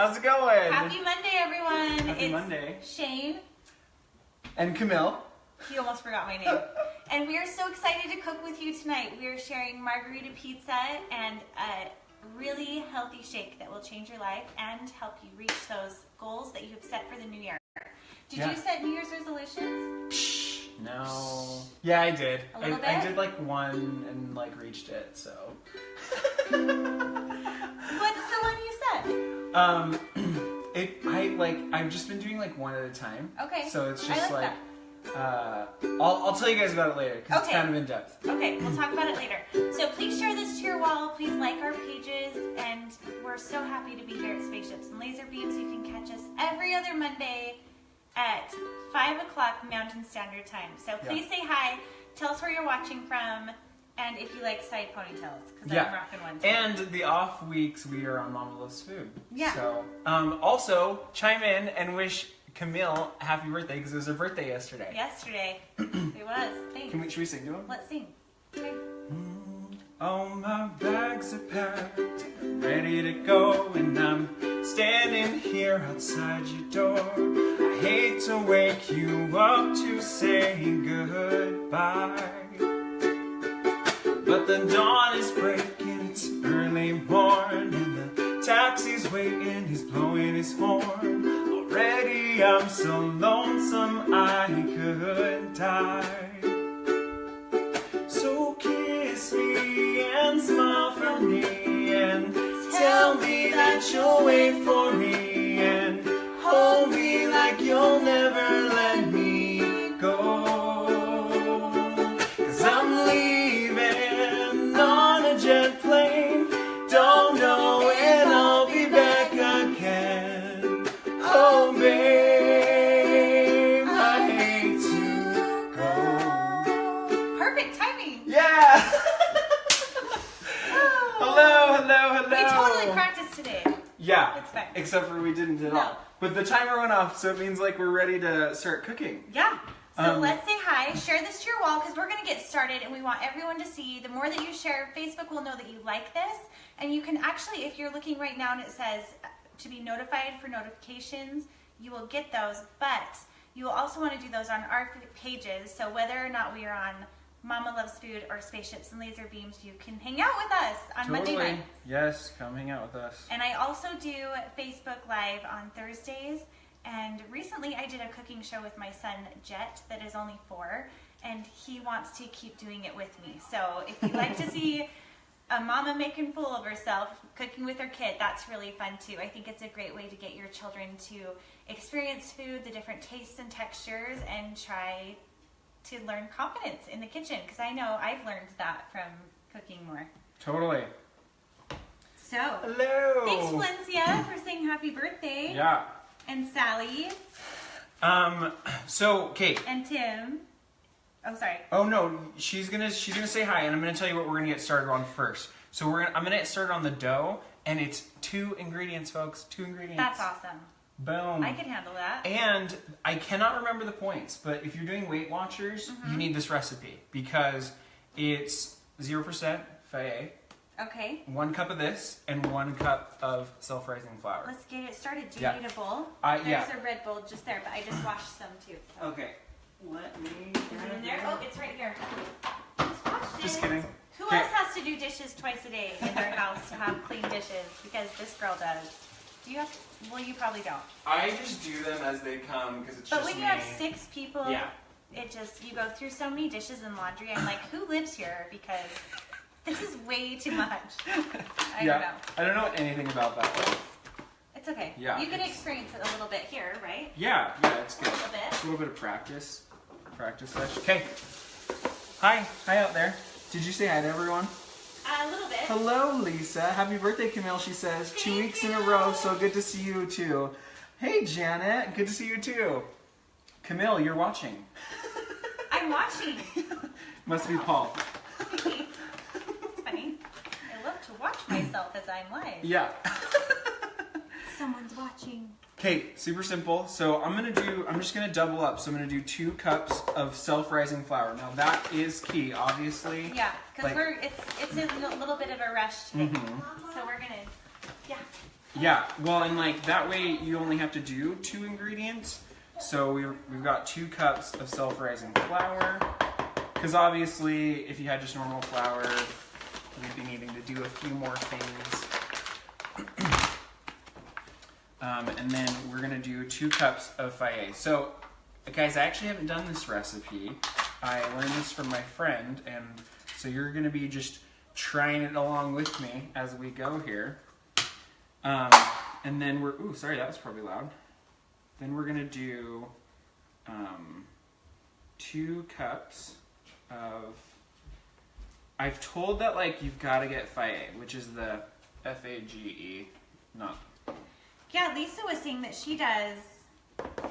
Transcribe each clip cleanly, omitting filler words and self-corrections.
How's it going? Happy Monday, everyone. Happy It's Monday. Shane. And Camille. He almost forgot my name. And we are so excited to cook with you tonight. We are sharing Margarita Pizza and a really healthy shake that will change your life and help you reach those goals that you have set for the new year. Did you set New Year's resolutions? No. Yeah, I did. A little bit? I did like one and like reached it, so. What's the one you set? I've just been doing like one at a time. Okay. So it's just I like I'll tell you guys about it later because it's kind of in depth. Okay, we'll talk about it later. So please share this to your wall. Please like our pages, and we're so happy to be here at Spaceships and Laser Beams. You can catch us every other Monday at 5 o'clock Mountain Standard Time. So please say hi. Tell us where you're watching from, and if you like side ponytails, because I'm rocking one too. And the off weeks we are on Mama Loves Food. Yeah. So also chime in and wish Camille happy birthday because it was her birthday yesterday. Yesterday. It was. Thanks. Should we sing to him? Let's sing. Okay. All my bags are packed, ready to go, and I'm standing here outside your door. I hate to wake you up to say goodbye, but the dawn is breaking, it's early morn, and the taxi's waiting, he's blowing his horn. Already I'm so lonesome I could die. So kiss me and smile for me and tell me that you'll wait for me and hold me like you'll never let me go. 'Cause I'm leaving on a jet plane, don't know when I'll be back again. Oh babe, I hate to go. Perfect timing. Yeah! Hello. We totally practiced today. Yeah, It's fine. except for we didn't at No. all. But the timer went off, so it means like we're ready to start cooking. Yeah. So let's say hi, share this to your wall because we're going to get started and we want everyone to see. The more that you share, Facebook will know that you like this. And you can actually, if you're looking right now and it says to be notified for notifications, you will get those. But you will also want to do those on our pages. So whether or not we are on Mama Loves Food or Spaceships and Laser Beams, you can hang out with us on Monday night. Yes, come hang out with us. And I also do Facebook Live on Thursdays. And recently I did a cooking show with my son, Jet, that is only 4. And he wants to keep doing it with me. So if you like to see a mama making a fool of herself, cooking with her kid, that's really fun too. I think it's a great way to get your children to experience food, the different tastes and textures, and try to learn confidence in the kitchen, because I know I've learned that from cooking more. Totally. So, hello. Thanks, Valencia, for saying happy birthday. Yeah. And Sally. So, Kate. And Tim. Oh, sorry. Oh no, she's gonna say hi, and I'm gonna tell you what we're gonna get started on first. So I'm gonna get started on the dough, and it's 2 ingredients, folks. 2 ingredients. That's awesome. Boom. I could handle that. And I cannot remember the points, but if you're doing Weight Watchers, you need this recipe because it's 0% Fayet. Okay. 1 cup of this and 1 cup of self-rising flour. Let's get it started. Do you need a bowl? Yeah. There's a red bowl just there, but I just washed some too. So. Okay. Let me. Is it in there? Oh, it's right here. Just washed it. Just kidding. Who else has to do dishes twice a day in their house to have clean dishes? Because this girl does. Do you have? Well, you probably don't. I just do them as they come because it's just me. But when you have 6 people, yeah, it just, you go through so many dishes and laundry. I'm like, who lives here? Because this is way too much. I don't know. I don't know anything about that one. It's okay. Yeah, You can experience it a little bit here, right? Yeah, it's good. A little bit. It's a little bit of practice. Practice session. Okay. Hi out there. Did you say hi to everyone? A little bit. Hello, Lisa. Happy birthday, Camille, she says. 2 weeks in a row, so good to see you too. Hey, Janet. Good to see you too. Camille, you're watching. I'm watching. Must be Paul. It's funny. I love to watch myself as I'm live. Yeah. Someone's watching. Okay, super simple. So I'm just gonna double up. So I'm gonna do 2 cups of self-rising flour. Now that is key, obviously. Yeah, because it's in a little bit of a rush today. So we're gonna, Yeah, well, and like that way you only have to do 2 ingredients. So we've got 2 cups of self-rising flour. Because obviously, if you had just normal flour, we'd be needing to do a few more things. And then we're gonna do 2 cups of faye. So, guys, I actually haven't done this recipe. I learned this from my friend, and so you're gonna be just trying it along with me as we go here. And then ooh, sorry, that was probably loud. Then we're gonna do 2 cups of, I've told that like you've gotta get faye, which is the F-A-G-E, not. Yeah, Lisa was saying that she does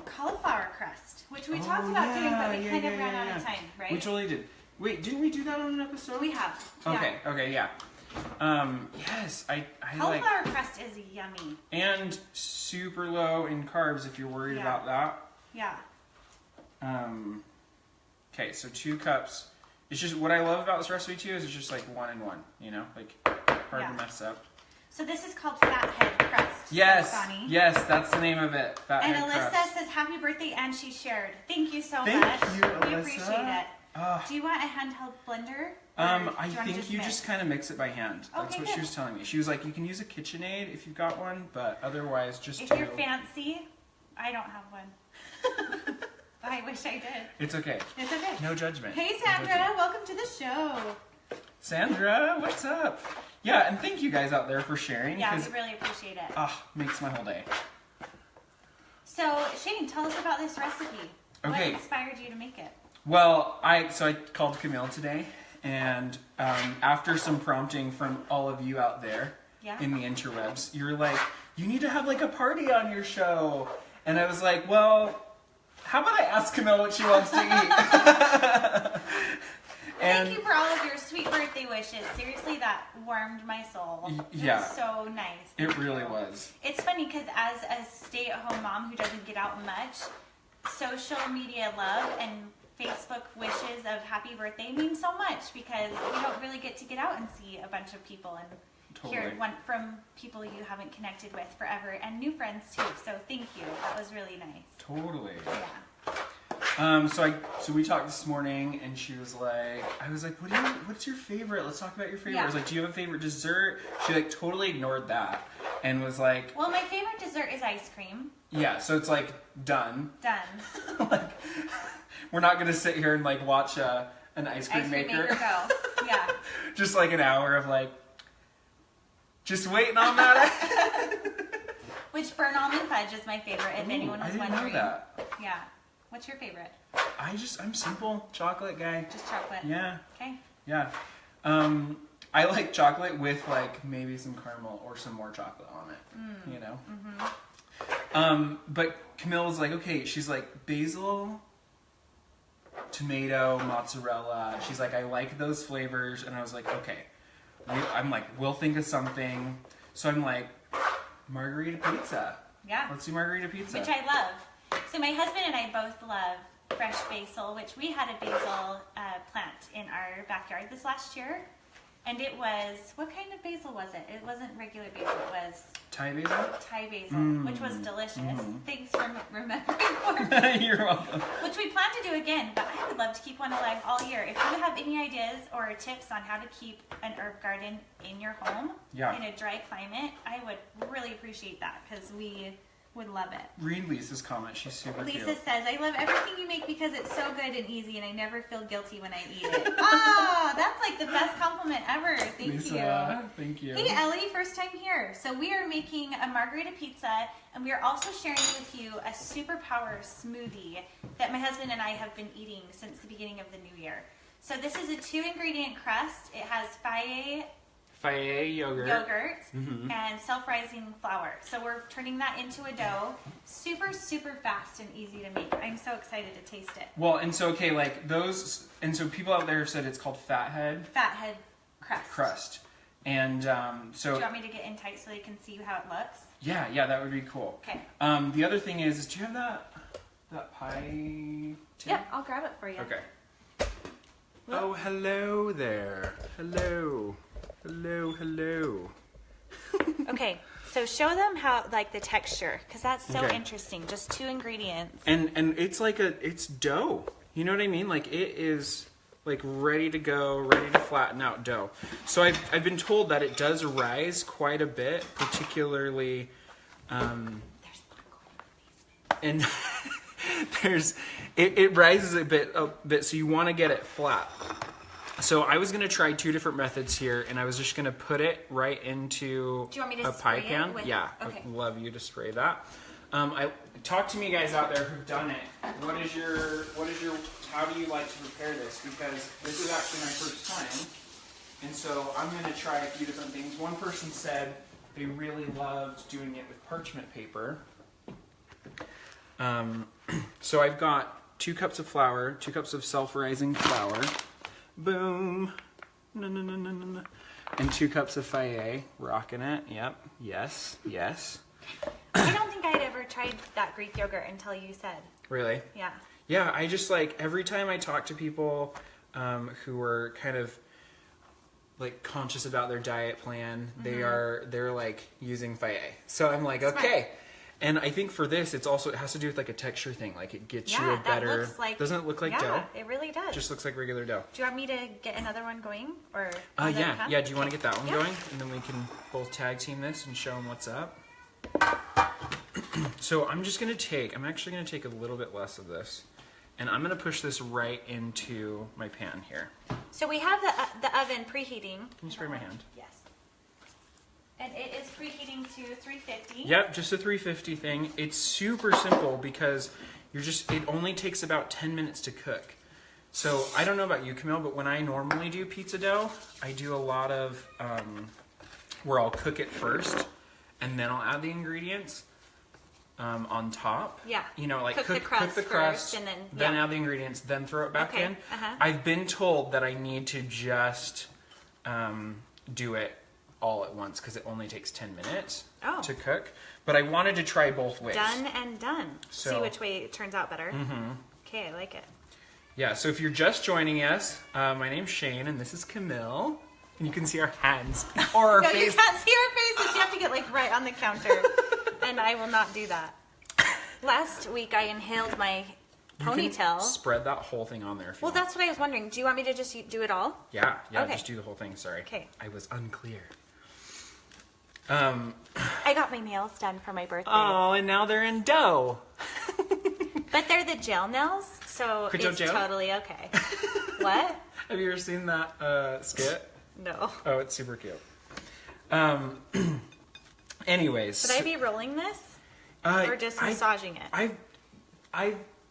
cauliflower crust, which we talked about doing, but we kind of ran out of time, right? We totally did. Wait, didn't we do that on an episode? We have. Okay, okay, yeah. Yes, I cauliflower crust is yummy. And super low in carbs if you're worried about that. Yeah. Okay, so 2 cups. It's just, what I love about this recipe too is it's just like 1 and 1, you know? Like, hard to mess up. So this is called Fathead Crust. Yes, yes, that's the name of it. Fathead Alyssa Crust. says happy birthday, and she shared. Thank you so much. Thank you, Alyssa. We appreciate it. Do you want a handheld blender? I think you just kind of mix it by hand. That's Okay, what she was telling me. She was like, you can use a KitchenAid if you've got one, but otherwise just if you're fancy, I don't have one. I wish I did. It's okay. It's okay. No judgment. Hey Sandra, welcome to the show. Sandra, what's up? Yeah, and thank you guys out there for sharing. Yeah, we really appreciate it. Makes my whole day. So Shane, tell us about this recipe. Okay. What inspired you to make it? Well, I called Camille today, and after some prompting from all of you out there in the interwebs, you were like, you need to have like a party on your show. And I was like, well, how about I ask Camille what she wants to eat? Thank you for all of your sweet birthday wishes. Seriously, that warmed my soul. Yeah. It was so nice. It really was. It's funny because as a stay-at-home mom who doesn't get out much, social media love and Facebook wishes of happy birthday mean so much because you don't really get to get out and see a bunch of people and hear one from people you haven't connected with forever, and new friends too. So thank you. That was really nice. Totally. Yeah. So we talked this morning, and she was like, I was like, what's your favorite? Let's talk about your favorite. I was like, do you have a favorite dessert? She like totally ignored that and was like, well, my favorite dessert is ice cream. Yeah, so it's like done. Done. Like, we're not gonna sit here and like watch an ice cream maker go. Yeah. Just like an hour of like just waiting on that. Which burnt almond fudge is my favorite, if anyone was wondering. I didn't know that. Yeah. What's your favorite? I'm simple chocolate guy. Just chocolate. Yeah. Okay. Yeah. I like chocolate with like maybe some caramel or some more chocolate on it. You know. Mm-hmm. But Camille was like, okay. She's like basil, tomato, mozzarella. She's like, I like those flavors, and I was like, okay. I'm like, we'll think of something. So I'm like, Margarita Pizza. Yeah. Let's do Margarita Pizza. Which I love. So my husband and I both love fresh basil, which we had a basil plant in our backyard this last year. And it was, what kind of basil was it? It wasn't regular basil, it was Thai basil? Thai basil, which was delicious. Thanks for remembering for me. You're welcome. Which we plan to do again, but I would love to keep one alive all year. If you have any ideas or tips on how to keep an herb garden in your home in a dry climate, I would really appreciate that because we would love it. Read Lisa's comment. She's super cute. Lisa says, I love everything you make because it's so good and easy and I never feel guilty when I eat it. That's like the best compliment ever. Thank Lisa, you. Thank you. Hey Ellie, first time here. So we are making a Margarita Pizza, and we are also sharing with you a superpower smoothie that my husband and I have been eating since the beginning of the new year. So this is a 2-ingredient crust. It has faye yogurt and self-rising flour. So we're turning that into a dough. Super, super fast and easy to make. I'm so excited to taste it. Well, and so, okay, like those, and so people out there have said it's called Fathead Crust. And so... Do you want me to get in tight so they can see how it looks? Yeah, that would be cool. Okay. The other thing is do you have that pie too? Yep, I'll grab it for you. Okay. Oh, hello there. Hello. Okay, so show them how, like, the texture, because that's so Okay. interesting. Just 2 ingredients. And it's like it's dough. You know what I mean? Like it is like ready to go, ready to flatten out dough. So I've been told that it does rise quite a bit, particularly, and it rises a bit. So you want to get it flat. So I was gonna try 2 different methods here, and I was just gonna put it right into Do you want me to a pie spray it pan. with- Yeah, okay. I'd love you to spray that. Talk to me, guys out there who've done it. How do you like to prepare this? Because this is actually my first time, and so I'm gonna try a few different things. One person said they really loved doing it with parchment paper. So I've got 2 cups of flour, 2 cups of self-rising flour. Boom. No, no, no, no, no, no. And 2 cups of Fayet. Rocking it. Yep. Yes. Yes. I don't think I'd ever tried that Greek yogurt until you said. Really? Yeah. Yeah, I just like, every time I talk to people who are kind of like conscious about their diet plan, they're like using Fayet. So I'm like, Smart. okay. And I think for this, it has to do with like a texture thing. Like it gets you a better. That looks like, doesn't it look like dough? Yeah, it really does. Just looks like regular dough. Do you want me to get another one going, or? Yeah. Do you want to get that one Yeah. going, and then we can both tag team this and show them what's up. So I'm actually gonna take a little bit less of this, and I'm gonna push this right into my pan here. So we have the oven preheating. Can you spray my hand? Yes. And it is preheating to 350. Yep, just a 350 thing. It's super simple because it only takes about 10 minutes to cook. So I don't know about you, Camille, but when I normally do pizza dough, I do a lot of where I'll cook it first and then I'll add the ingredients on top. Yeah. You know, like cook the crust first and then add the ingredients, then throw it back in. I've been told that I need to just do it all at once because it only takes 10 minutes to cook. But I wanted to try both ways. Done and done. So, see which way it turns out better. Okay, I like it. Yeah, so if you're just joining us, my name's Shane and this is Camille. And you can see our hands or our No, face. you can't see our faces. You have to get like right on the counter. And I will not do that. Last week I inhaled my ponytail. Spread that whole thing on there if you Well, want. that's what I was wondering. Do you want me to just do it all? Yeah, Okay. just do the whole thing, sorry. Okay. I was unclear. I got my nails done for my birthday. Oh, and now they're in dough. But they're the gel nails, so Crypto it's gel? totally okay. What? Have you ever seen that skit? No. Oh, it's super cute. Anyways. Should I be rolling this? Or just massaging it?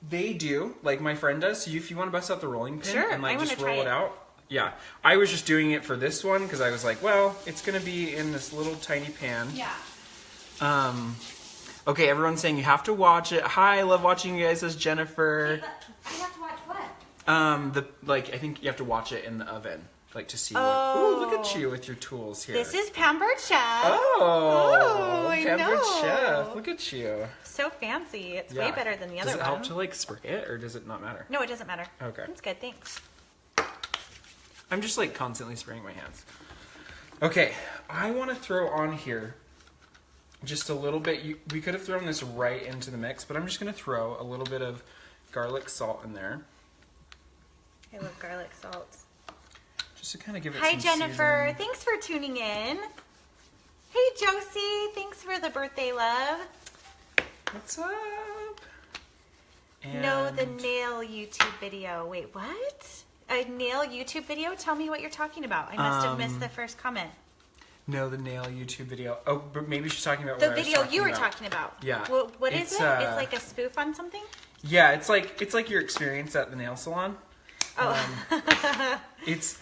They do, like my friend does. So if you want to bust out the rolling pin Sure, and like I wanna just try roll it it. out. Yeah, I was just doing it for this one because I was like, well, it's gonna be in this little tiny pan. Yeah. Okay, everyone's saying you have to watch it. Hi, I love watching you guys. As Jennifer. I have to watch what? I think you have to watch it in the oven, like to see. Oh. Ooh, look at you with your tools here. This is Pampered Chef. Oh, I Pampered know. Chef. Look at you. So fancy. It's way Yeah. better than the other Does it one. help to like spray it, or does it not matter? No, it doesn't matter. Okay. It's good, thanks. I'm just like constantly spraying my hands. Okay, I want to throw on here just a little bit. We could have thrown this right into the mix, but I'm just going to throw a little bit of garlic salt in there. I love garlic salt. Just to kind of give it Hi, some Jennifer. seasoning. Thanks for tuning in. Hey, Josie. Thanks for the birthday love. What's up? No, the And- nail YouTube video. Wait, what? A nail YouTube video? Tell me what you're talking about. I must have missed the first comment. No, the nail YouTube video. Oh, but maybe she's talking about The what I was video talking you were about. talking about. Yeah. What is It's, it? It's like a spoof on something? Yeah, it's like your experience at the nail salon. Oh.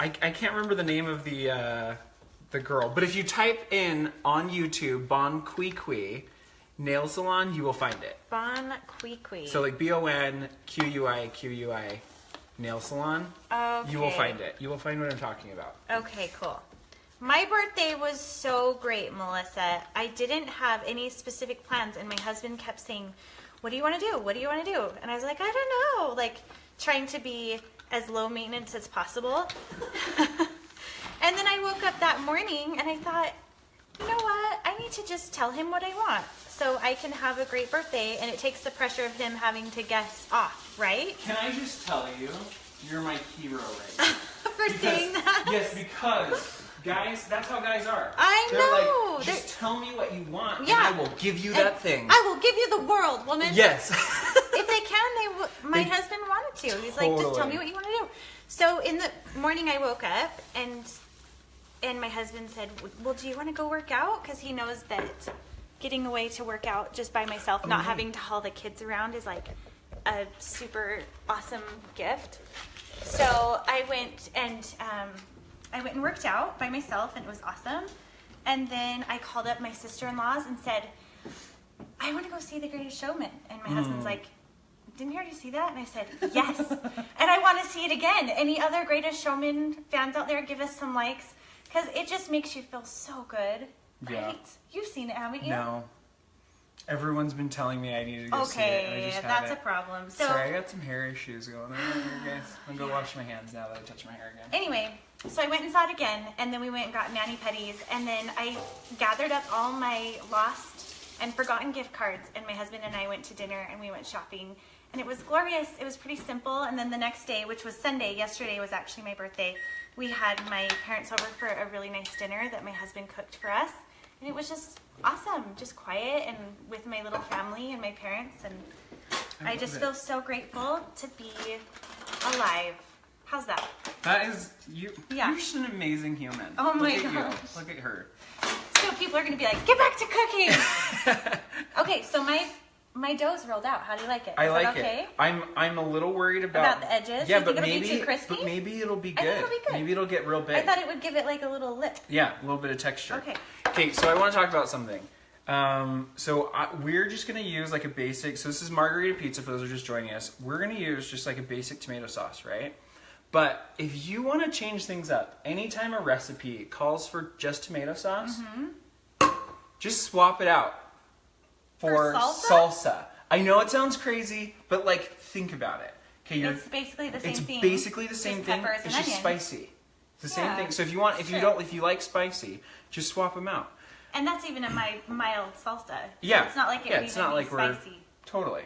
I can't remember the name of the girl, but if you type in on YouTube Bon Qui Qui nail salon, you will find it. Bon Qui Qui. So like BONQUIQUI nail salon. Okay. You will find it. You will find what I'm talking about. Okay, cool. My birthday was so great, Melissa. I didn't have any specific plans, and my husband kept saying, "What do you want to do? What do you want to do?" And I was like, "I don't know," like trying to be as low maintenance as possible. And then I woke up that morning and I thought, You know what? I need to just tell him what I want so I can have a great birthday, and it takes the pressure of him having to guess off, right? Can I just tell you, you're my hero right now. For saying that? Yes, because guys, that's how guys are. I know. Like, just tell me what you want, Yeah. and I will give you that thing. I will give you the world, woman. Yes. If they can, my husband wanted to. He's like, just tell me what you want to do. So in the morning I woke up, and my husband said, well, do you want to go work out? Because he knows that getting away to work out just by myself, not having to haul the kids around, is like a super awesome gift. So I went and worked out by myself, and it was awesome. And then I called up my sister-in-laws and said, I want to go see The Greatest Showman. And my husband's like, didn't you already see that? And I said, yes. And I want to see it again. Any other Greatest Showman fans out there, give us some likes. Because it just makes you feel so good. Right? Yeah. You've seen it, haven't you? No. Everyone's been telling me I need to go see it. And I just that's haven't. a problem. So, Sorry, I got some hair issues going on here, guys. I'm going to go wash my hands now that I touch my hair again. anyway, so I went and saw it again, and then we went and got mani-pedis, and then I gathered up all my lost and forgotten gift cards, and my husband and I went to dinner, and we went shopping, and it was glorious. It was pretty simple. And then the next day, which was Sunday, yesterday was actually my birthday, we had my parents over for a really nice dinner that my husband cooked for us, and it was just awesome, just quiet and with my little family and my parents, and I just feel so grateful to be alive. How's that? That is, you're Yeah. just an amazing human. Oh my Look at you. gosh. Look at her. So people are gonna be like, get back to cooking. Okay, so my dough's rolled out. How do you like it? I Is like that okay? it. I'm a little worried about the edges? Yeah, You but think it'll be maybe too crispy? but maybe it'll be I good. think it'll be good. Maybe it'll get real big. I thought it would give it like a little lip. Yeah, a little bit of texture. Okay. Okay, so I want to talk about something. We're just going to use like a basic, so this is Margarita Pizza for those who are just joining us. We're going to use just like a basic tomato sauce, right? But if you want to change things up, anytime a recipe calls for just tomato sauce, just swap it out for salsa. I know it sounds crazy, but like think about it. Okay, It's basically the same thing. It's basically the same Just thing. peppers and It's just onions. spicy. It's the same Yeah, thing. So if you like spicy, just swap them out. And that's even a mild salsa. So Yeah. it's not like it would it's even not be like we're spicy. totally.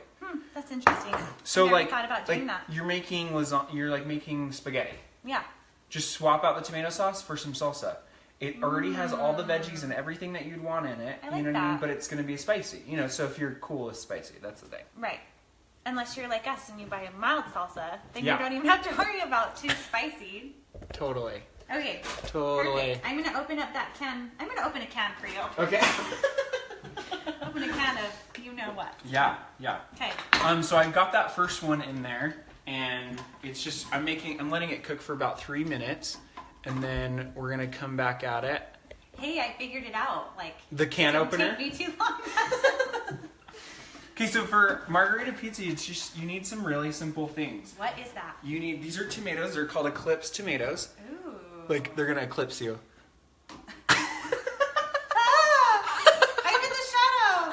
That's interesting. So I never like, thought about doing that. you're making making spaghetti. Yeah. Just swap out the tomato sauce for some salsa. It already has all the veggies and everything that you'd want in it. I like you know what I mean? that. But it's going to be spicy. You know, so if you're cool with spicy, that's the thing. Right. Unless you're like us and you buy a mild salsa, then Yeah. you don't even have to worry about too spicy. Totally. Okay. Totally. Perfect. I'm going to open up that can. I'm going to open a can for you. Okay. Open a can of you know what. Yeah. Okay. So I've got that first one in there, and it's just I'm letting it cook for about 3 minutes, and then we're gonna come back at it. Hey, I figured it out. Like The can it opener. didn't take me too long. Okay, so for Margarita Pizza, it's just you need some really simple things. What is that? These are tomatoes. They're called Eclipse tomatoes. Ooh. Like they're gonna eclipse you. I'm in the shadow.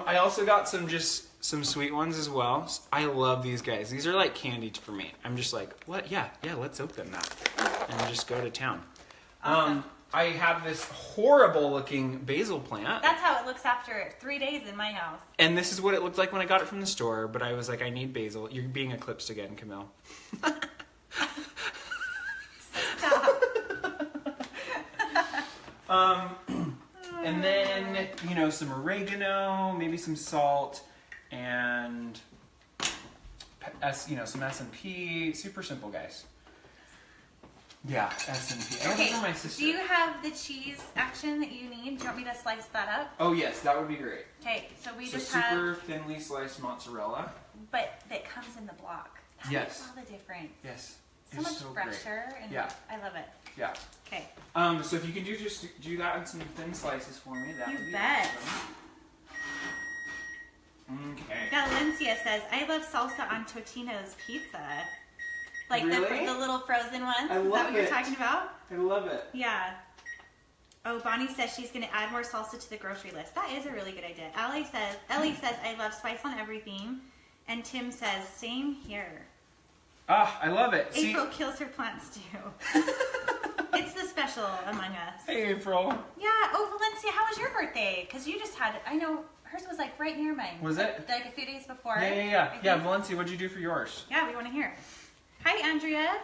I also got some sweet ones as well. I love these guys. These are like candy for me. I'm just like, what? Yeah, let's open that and just go to town. Awesome. I have this horrible looking basil plant. That's how it looks after 3 days in my house. And this is what it looked like when I got it from the store, but I was like, I need basil. You're being eclipsed again, Camille. And then, some oregano, maybe some salt, and some S&P. Super simple, guys. Yeah, S&P. I Okay, for my sister. do you have the cheese action that you need? Do you want me to slice that up? Oh, yes, that would be great. Okay, so we So just super have, thinly sliced mozzarella. but that comes in the block. That Yes. makes all the difference. Yes. So it's much so fresher, great. and Yeah. I love it. Yeah. Okay. So if you can just do that in some thin slices for me, that You would be bet. awesome. Okay. Valencia says, I love salsa on Totino's pizza. Like Really? the little frozen ones. I Is that love what you're it. talking about? I love it. Yeah. Oh, Bonnie says she's going to add more salsa to the grocery list. That is a really good idea. Ellie says, I love spice on everything. And Tim says, same here. Ah, I love it. See, April kills her plants too. It's the special special among us. Hey, April. Yeah. Oh, Valencia, how was your birthday? Because you just had, I know hers was like right near mine. Was it? Like a few days before. Yeah. Yeah, Valencia, what'd you do for yours? Yeah, we want to hear. Hi, Andrea.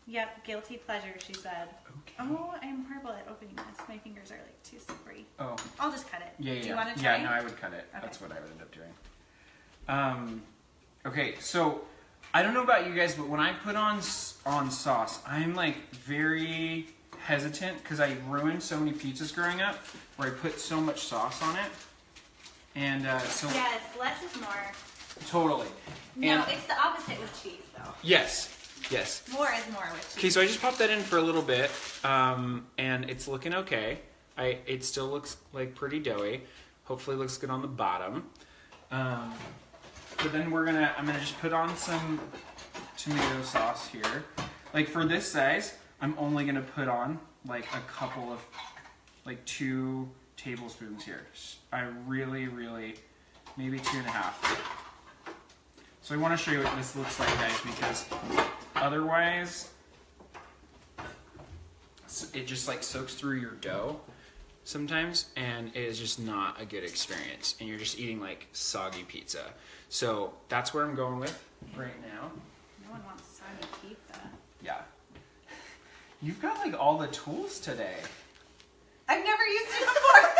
Yep, guilty pleasure, she said. Okay. Oh, I'm horrible at opening this. My fingers are like too slippery. Oh. I'll just cut it. Yeah. Do you want to try? Yeah, no, I would cut it. Okay. That's what I would end up doing. Okay, so I don't know about you guys, but when I put on sauce, I'm like very hesitant because I ruined so many pizzas growing up where I put so much sauce on it. And so... Yes, less is more. Totally. No, it's the opposite with cheese, though. Yes. More is more with cheese. Okay, so I just popped that in for a little bit, and it's looking okay. It still looks like pretty doughy. Hopefully it looks good on the bottom. But then I'm gonna just put on some tomato sauce here. Like for this size, I'm only gonna put on like a couple of, like 2 tablespoons here. I really, maybe 2.5. So I want to show you what this looks like, guys, because otherwise it just like soaks through your dough sometimes, and it is just not a good experience, and you're just eating like soggy pizza. So that's where I'm going with right now. No one wants soggy pizza. Yeah. You've got like all the tools today. I've never used it before.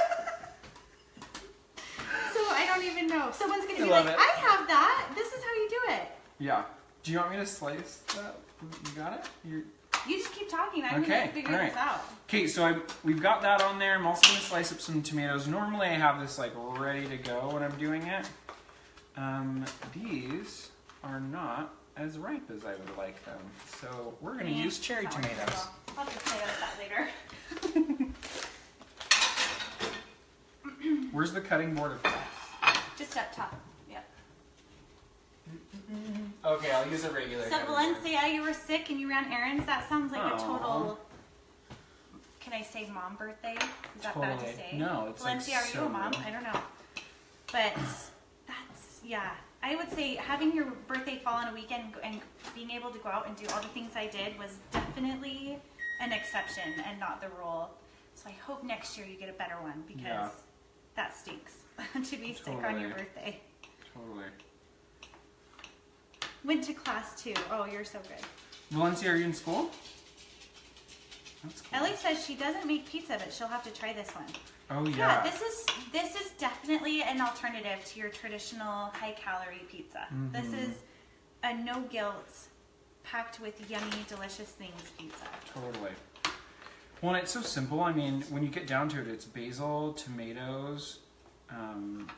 So I don't even know. Someone's going to be like, I have that. This is how you do it. Yeah. Do you want me to slice that? You got it? You just keep talking. I'm going to figure this out. Okay, so we've got that on there. I'm also going to slice up some tomatoes. Normally I have this like ready to go when I'm doing it. These are not as ripe as I would like them. So we're going to use cherry tomatoes. I'll have to play with that later. Where's the cutting board of that? Just up top. Yep. Okay, I'll use a regular. So Valencia, you were sick and you ran errands. That sounds like a total. Can I say mom birthday? Is that bad to say? No, it's Valencia, like are you a mom? I don't know. But yeah. I would say having your birthday fall on a weekend and being able to go out and do all the things I did was definitely an exception and not the rule. So I hope next year you get a better one because that stinks to be sick on your birthday. Totally. Went to class too. Oh, you're so good. Valencia, are you in school? That's cool. Ellie says she doesn't make pizza, but she'll have to try this one. Oh yeah. This is definitely an alternative to your traditional high-calorie pizza. Mm-hmm. This is a no-guilt, packed with yummy, delicious things pizza. Totally. Well, and it's so simple. I mean, when you get down to it, it's basil, tomatoes,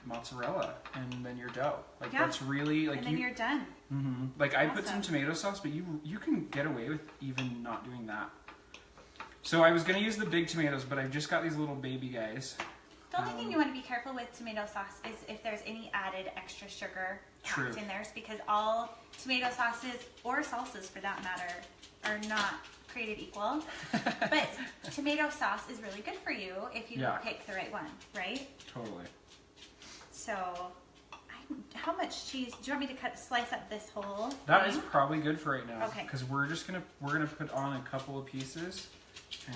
mozzarella, and then your dough. Like that's really like. And then you're done. Mm-hmm. Like I put some tomato sauce, but you can get away with even not doing that. So I was going to use the big tomatoes, but I've just got these little baby guys. The only thing you want to be careful with tomato sauce is if there's any added extra sugar packed in there, because all tomato sauces, or salsas for that matter, are not created equal. But tomato sauce is really good for you if you pick the right one, right? Totally. So, how much cheese? Do you want me to slice up this whole That is probably good for right now. Okay. Because we're gonna put on a couple of pieces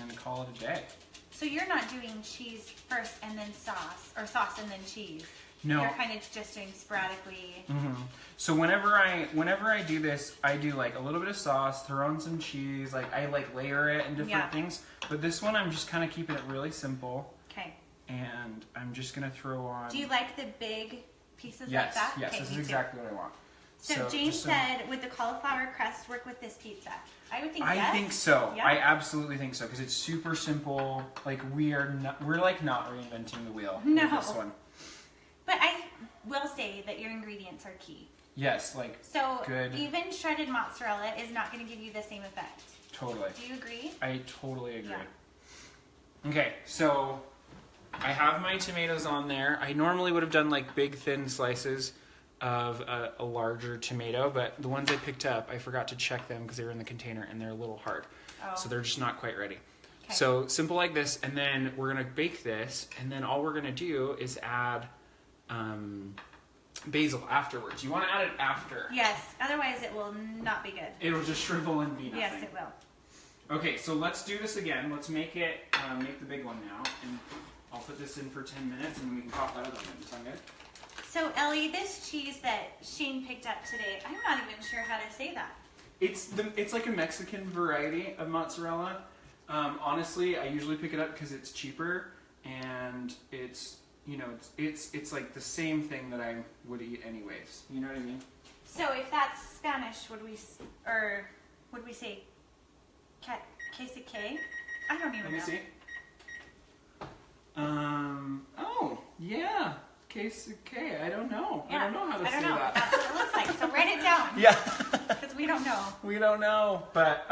and call it a day. So you're not doing cheese first and then sauce, or sauce and then cheese. No. You're kind of just doing sporadically. Mm-hmm. So whenever I do this, I do like a little bit of sauce, throw on some cheese, like I like layer it and different things. But this one, I'm just kind of keeping it really simple. Okay. And I'm just gonna throw on. Do you like the big pieces like that? Yes, this is exactly what I want. So James said, would the cauliflower crust work with this pizza? I would think yes. I think so. Yeah. I absolutely think so because it's super simple. Like we're like not reinventing the wheel with this one. But I will say that your ingredients are key. Yes, like good. Even shredded mozzarella is not going to give you the same effect. Totally. Do you agree? I totally agree. Yeah. Okay, so I have my tomatoes on there. I normally would have done like big thin slices of a larger tomato, but the ones I picked up, I forgot to check them because they were in the container and they're a little hard. Oh. So they're just not quite ready. Okay. So simple like this, and then we're going to bake this, and then all we're going to do is add basil afterwards. You want to add it after. Yes, otherwise it will not be good. It'll just shrivel and be nothing. Yes, it will. Okay, so let's do this again. Let's make it, make the big one now. And I'll put this in for 10 minutes and we can pop that other one. Does that sound good? So Ellie, this cheese that Shane picked up today, I'm not even sure how to say that. It's like a Mexican variety of mozzarella. Honestly, I usually pick it up because it's cheaper and it's, you know, it's like the same thing that I would eat anyways. You know what I mean? So if that's Spanish, would we say queso que? I don't even know. Let me see. Oh, yeah. Queso que. I don't know. Yeah, I don't know how to say know. that. That's what it looks like. So write it down. Yeah. Because we don't know. We don't know. But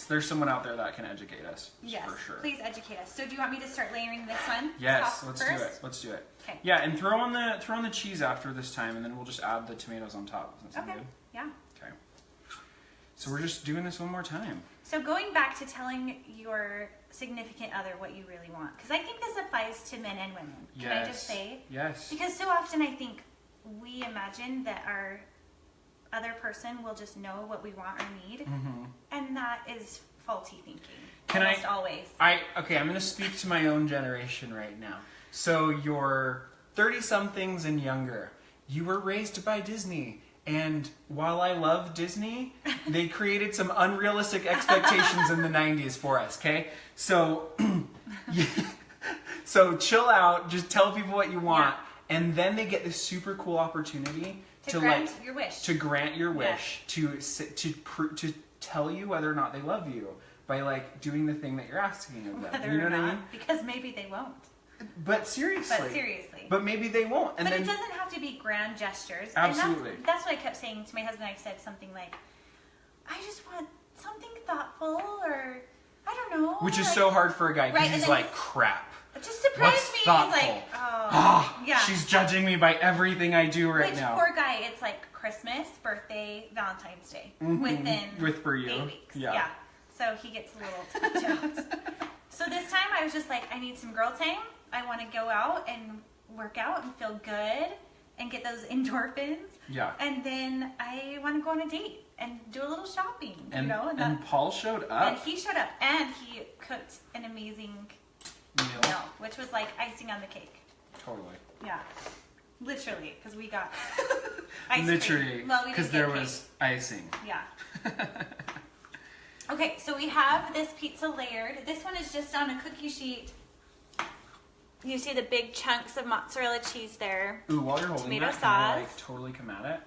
there's someone out there that can educate us. Yes. For sure. Please educate us. So do you want me to start layering this one? Yes, let's first? do it. Let's do it. Okay. Yeah, and throw on the cheese after this time, and then we'll just add the tomatoes on top. Does that sound good? Yeah. Okay. So we're just doing this one more time. So going back to telling your significant other what you really want, because I think this applies to men and women. Can I just say? Yes. Because so often I think we imagine that our other person will just know what we want or need, and that is faulty thinking. Always. Okay, I'm going to speak to my own generation right now. So you're 30-somethings and younger. You were raised by Disney. And while I love Disney, they created some unrealistic expectations in the 90s for us, okay? So, so chill out, just tell people what you want, and then they get this super cool opportunity to grant your wish. To grant your wish, to tell you whether or not they love you by like doing the thing that you're asking of them. Whether you know or what not, I mean? Because maybe they won't. But seriously. But maybe they won't. And but then, it doesn't have to be grand gestures. Absolutely. And that's what I kept saying to my husband. I said something like, I just want something thoughtful, or I don't know. Which is so hard for a guy because he's like, crap. Just surprise me. Thoughtful? He's like, oh, yeah. She's judging me by everything I do right now. Poor guy. It's like Christmas, birthday, Valentine's Day for you. 8 weeks. Yeah. So he gets a little touched out. So this time I was just like, I need some girl time. I want to go out and work out and feel good and get those endorphins. Yeah. And then I want to go on a date and do a little shopping. And Paul showed up. And he showed up and he cooked an amazing meal, which was like icing on the cake. Totally. Yeah. Literally, because we got ice Literally, cream. Well, because there was icing. Yeah. Okay, so we have this pizza layered. This one is just on a cookie sheet. You see the big chunks of mozzarella cheese there. Ooh, while you're holding tomato that, sauce. can I like totally come at it?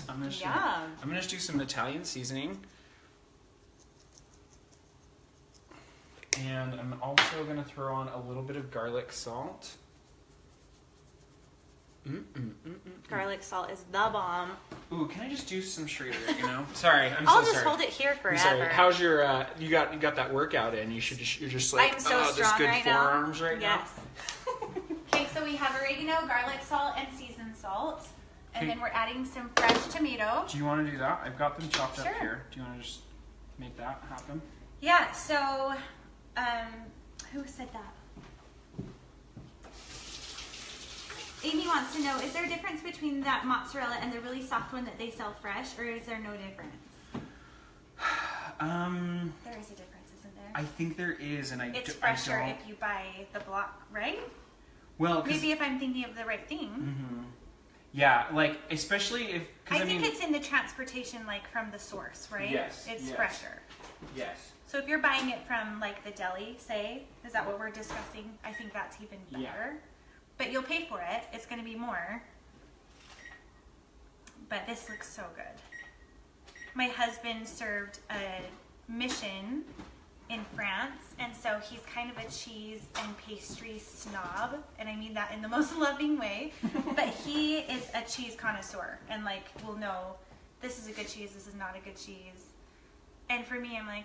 I'm gonna just do some Italian seasoning. And I'm also gonna throw on a little bit of garlic salt. Garlic salt is the bomb. Ooh, can I just do some shredded, you know? Sorry, I'm I'll so just sorry. hold it here forever. I'm sorry. How's your, you got that workout in? You're just like, I'm so strong just good right forearms now. right now? Yes. Okay, so we have oregano, garlic salt, and seasoned salt. And then we're adding some fresh tomato. Do you want to do that? I've got them chopped Sure. up here. Do you want to just make that happen? Yeah, so, who said that? Amy wants to know, is there a difference between that mozzarella and the really soft one that they sell fresh, or is there no difference? There is a difference, isn't there? I think there is, and it's fresher if you buy the block, right? Well, maybe if I'm thinking of the right thing. Mm-hmm. Yeah, like especially if I think it's in the transportation, like from the source, right? Yes, it's fresher. Yes. So if you're buying it from like the deli, say, is that what we're discussing? I think that's even better. Yeah. But you'll pay for it. It's going to be more. But this looks so good. My husband served a mission in France, and so he's kind of a cheese and pastry snob, and I mean that in the most loving way. But he is a cheese connoisseur, and like will know this is a good cheese, this is not a good cheese. And for me, I'm like,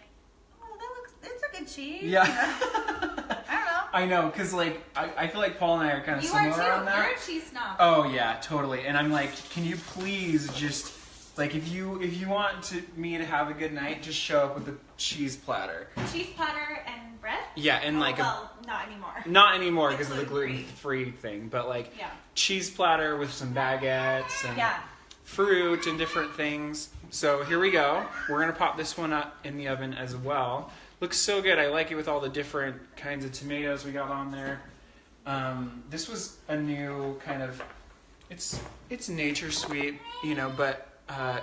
it's a good cheese. Yeah. You know? I don't know. I know, because like I feel like Paul and I are kind of similar on that. You're a cheese snob. Oh yeah, totally. And I'm like, can you please just like if you want me to have a good night, just show up with a cheese platter. Cheese platter and bread? Yeah, and not anymore. Not anymore because of the gluten-free thing, but like cheese platter with some baguettes and fruit and different things. So here we go. We're gonna pop this one up in the oven as well. Looks so good. I like it with all the different kinds of tomatoes we got on there. This was a new kind of, it's nature sweet, you know, but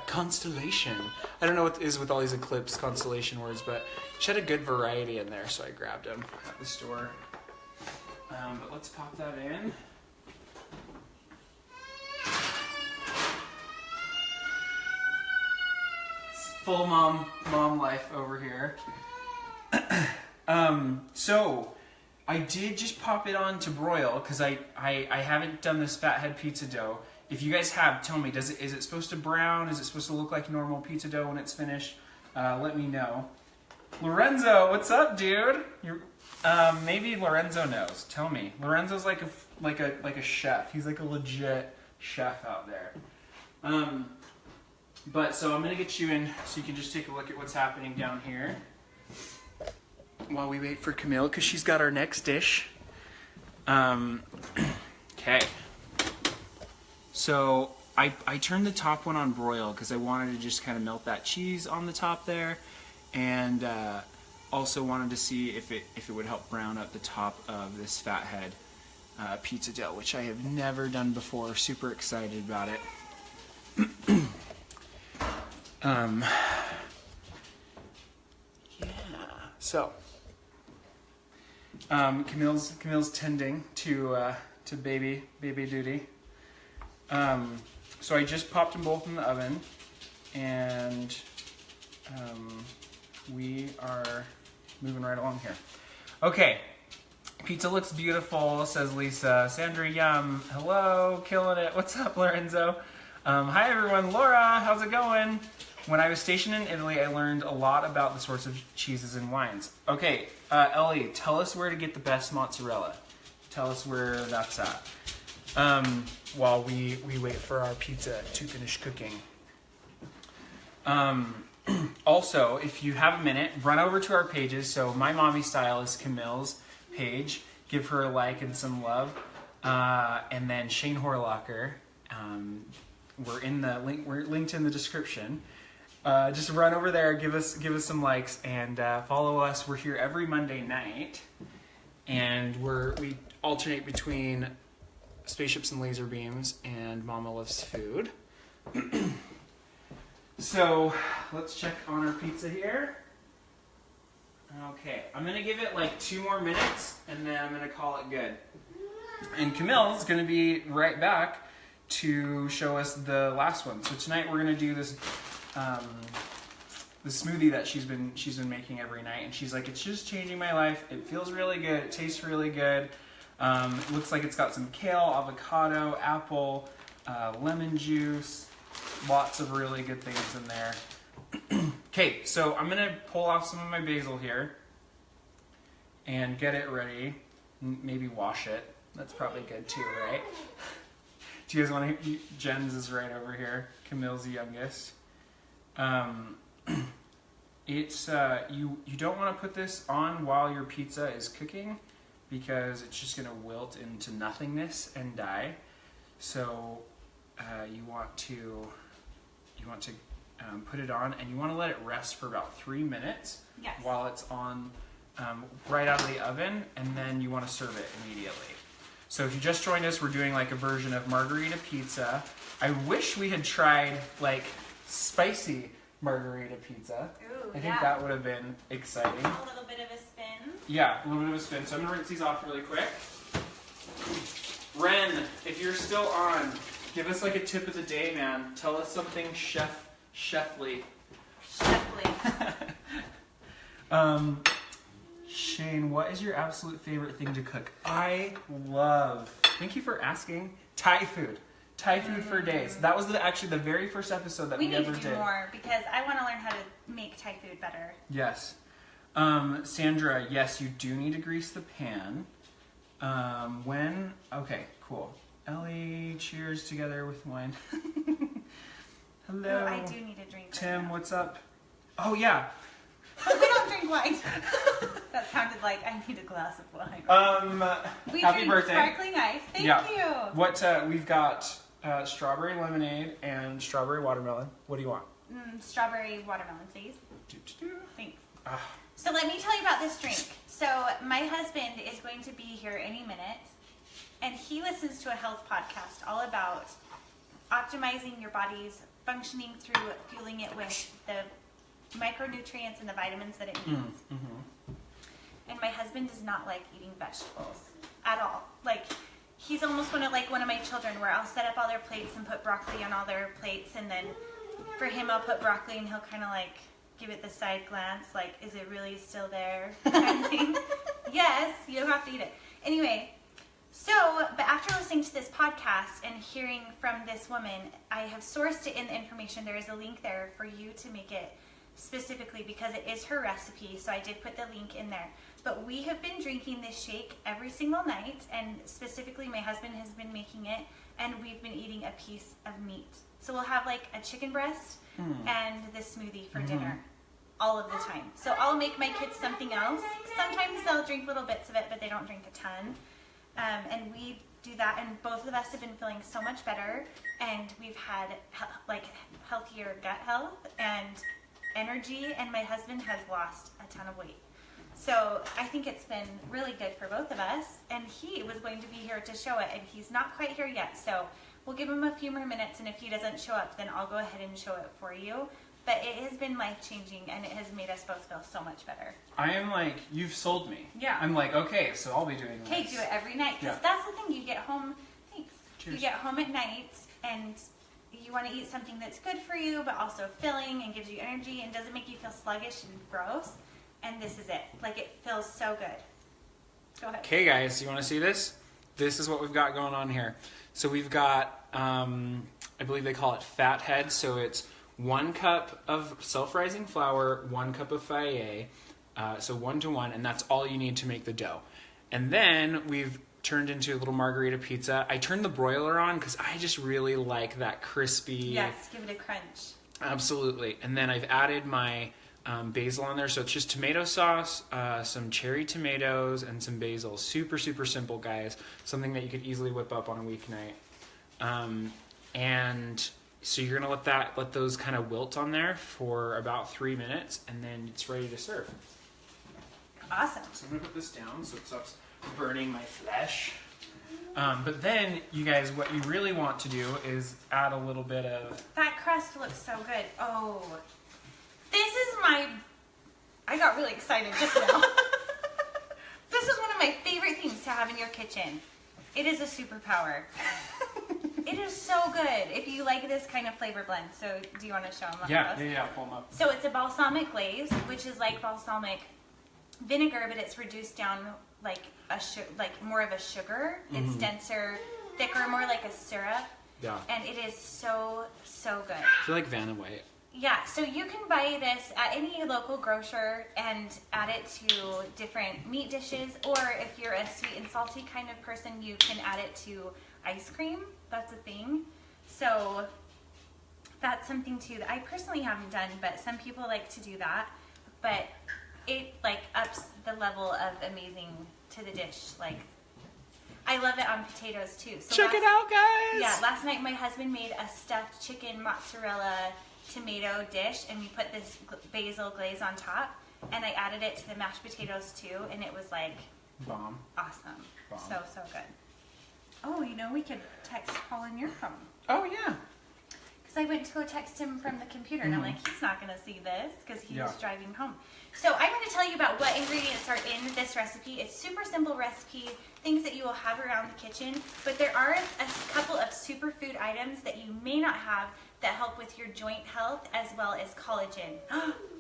constellation. I don't know what it is with all these eclipse constellation words, but she had a good variety in there, so I grabbed them at the store. But let's pop that in. It's full mom life over here. So I did just pop it on to broil because I haven't done this fathead pizza dough. If you guys have, tell me, is it supposed to brown? Is it supposed to look like normal pizza dough when it's finished? Let me know. Lorenzo, what's up, dude? Maybe Lorenzo knows. Tell me. Lorenzo's like a chef. He's like a legit chef out there. But so I'm gonna get you in so you can just take a look at what's happening down here while we wait for Camille because she's got our next dish. Okay. So I turned the top one on broil because I wanted to just kind of melt that cheese on the top there, and also wanted to see if it would help brown up the top of this fathead pizza dough, which I have never done before. Super excited about it. Yeah. So Camille's tending to baby duty. So I just popped them both in the oven, and we are moving right along here. Okay, pizza looks beautiful, says Lisa. Sandra, yum. Hello, killing it. What's up, Lorenzo? Hi everyone. Laura, how's it going? When I was stationed in Italy, I learned a lot about the sorts of cheeses and wines. Okay, Ellie, tell us where to get the best mozzarella. Tell us where that's at. While we wait for our pizza to finish cooking. Also, if you have a minute, run over to our pages. So MyMommyStyle is Camille's page. Give her a like and some love. And then Shane Horlocker, we're linked in the description. Just run over there, give us some likes, and follow us. We're here every Monday night, and we alternate between Spaceships and Laser Beams and Mama Loves Food. So let's check on our pizza here. Okay, I'm gonna give it like 2 more minutes, and then I'm gonna call it good. And Camille's gonna be right back to show us the last one. So tonight we're gonna do this the smoothie that she's been making every night, and she's like, it's just changing my life. It feels really good. It tastes really good. It looks like it's got some kale, avocado, apple, lemon juice, lots of really good things in there. Okay, so I'm gonna pull off some of my basil here and get it ready. Maybe wash it. That's probably good too, right? Do you guys want to? Jen's is right over here. Camille's the youngest. It's you don't want to put this on while your pizza is cooking, because it's just going to wilt into nothingness and die. So you want to put it on, and you want to let it rest for about 3 minutes. Yes. While it's on right out of the oven, and then you want to serve it immediately. So if you just joined us, we're doing like a version of Margarita Pizza. I wish we had tried like spicy Margarita Pizza. Ooh, I think that would have been exciting. A little bit of a spin. Yeah, a little bit of a spin. So I'm going to rinse these off really quick. Ren, if you're still on, give us like a tip of the day, man. Tell us something chefly. Shane, what is your absolute favorite thing to cook? I love, thank you for asking, Thai food. Thai food for days. That was actually the very first episode that we ever did. We need to do more, because I want to learn how to make Thai food better. Yes. Sandra, yes, you do need to grease the pan. Okay, cool. Ellie, cheers together with wine. Hello. Oh, I do need a drink. Tim, right what's up? Oh, yeah. Oh, we don't drink wine. That sounded like I need a glass of wine. We happy drink birthday. Sparkling ice. Thank you. What, we've got strawberry lemonade and strawberry watermelon. What do you want? strawberry watermelon, please. Thanks. Ah. So let me tell you about this drink. So my husband is going to be here any minute, and he listens to a health podcast all about optimizing your body's functioning through fueling it with the micronutrients and the vitamins that it needs. And my husband does not like eating vegetables at all. Like, he's almost one of my children, where I'll set up all their plates and put broccoli on all their plates, and then for him I'll put broccoli and he'll kind of like give it the side glance, like, is it really still there, kind of thing. Yes, you have to eat it. Anyway, so, but after listening to this podcast and hearing from this woman, I have sourced it in the information. There is a link there for you to make it specifically, because it is her recipe, so I did put the link in there. But we have been drinking this shake every single night, and specifically my husband has been making it, and we've been eating a piece of meat. So we'll have like a chicken breast and this smoothie for dinner all of the time. So I'll make my kids something else. Sometimes they'll drink little bits of it, but they don't drink a ton. And we do that, and both of us have been feeling so much better, and we've had like healthier gut health and energy, and my husband has lost a ton of weight. So I think it's been really good for both of us, and he was going to be here to show it, and he's not quite here yet, so we'll give him a few more minutes, and if he doesn't show up, then I'll go ahead and show it for you. But it has been life-changing, and it has made us both feel so much better. I am like, you've sold me. Yeah. I'm like, okay, so I'll be doing this. Okay, do it every night, because that's the thing. You get home, thanks. Cheers. You get home at night, and you want to eat something that's good for you, but also filling and gives you energy and doesn't make you feel sluggish and gross. And this is it. Like, it feels so good. Go ahead. Okay, guys, you want to see this? This is what we've got going on here. So we've got, I believe they call it fat head. So it's 1 cup of self-rising flour, 1 cup of Faier, so 1 to 1, and that's all you need to make the dough. And then we've turned into a little Margarita Pizza. I turned the broiler on because I just really like that crispy. Yes, give it a crunch. Absolutely. And then I've added my basil on there. So it's just tomato sauce, some cherry tomatoes, and some basil. Super, super simple, guys. Something that you could easily whip up on a weeknight. And so you're going to let those kind of wilt on there for about 3 minutes, and then it's ready to serve. Awesome. So I'm going to put this down so it stops burning my flesh. But then, you guys, what you really want to do is add a little bit of... That crust looks so good. Oh, this is I got really excited just now. This is one of my favorite things to have in your kitchen. It is a superpower. It is so good if you like this kind of flavor blend. So do you want to show them up? Yeah, pull them up. So it's a balsamic glaze, which is like balsamic vinegar, but it's reduced down like more of a sugar. It's denser, thicker, more like a syrup. Yeah. And it is so, so good. I feel like Vanna White. Yeah, so you can buy this at any local grocer and add it to different meat dishes, or if you're a sweet and salty kind of person, you can add it to ice cream. That's a thing. So that's something too that I personally haven't done, but some people like to do that. But it like ups the level of amazing to the dish. Like, I love it on potatoes too. So Check it out, guys! Yeah, last night my husband made a stuffed chicken mozzarella tomato dish, and we put this basil glaze on top, and I added it to the mashed potatoes too, and it was like bomb. Awesome. Bomb. So, so good. Oh, you know, we could text Colin your phone. Oh, yeah. Because I went to go text him from the computer, and I'm like, he's not going to see this because he was Yeah. driving home. So I'm going to tell you about what ingredients are in this recipe. It's super simple recipe, things that you will have around the kitchen, but there are a couple of superfood items that you may not have that help with your joint health as well as collagen.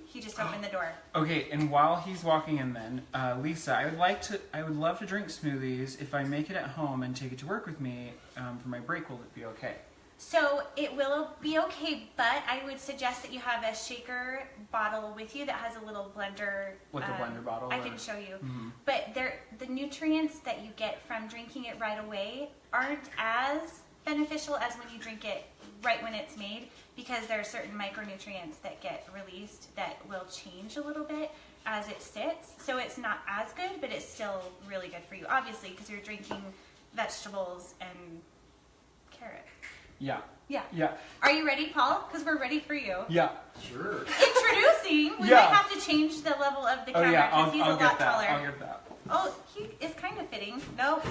He just opened the door. Okay, and while he's walking in then, Lisa, I would love to drink smoothies. If I make it at home and take it to work with me for my break, will it be okay? So it will be okay, but I would suggest that you have a shaker bottle with you that has a little blender. Like a blender bottle? I can show you. But the nutrients that you get from drinking it right away aren't as beneficial as when you drink it right when it's made, because there are certain micronutrients that get released that will change a little bit as it sits. So it's not as good, but it's still really good for you, obviously, because you're drinking vegetables and carrot. Yeah. Yeah. Yeah. Are you ready, Paul? Because we're ready for you. Yeah. Sure. Introducing. We might have to change the level of the camera because he's a lot taller. I'll get that. Oh, he is kind of fitting. Nope.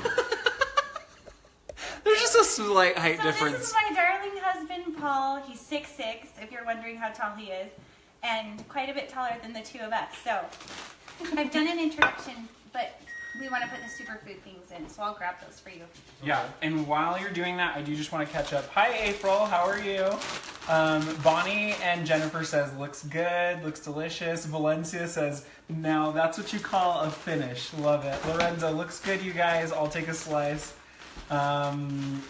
There's just a slight height difference. This is my darling husband, Paul. He's 6'6", if you're wondering how tall he is, and quite a bit taller than the two of us. So I've done an introduction, but we want to put the superfood things in, so I'll grab those for you. Yeah, and while you're doing that, I do just want to catch up. Hi, April. How are you? Bonnie and Jennifer says, looks good, looks delicious. Valencia says, now that's what you call a finish. Love it. Lorenzo, looks good, you guys. I'll take a slice.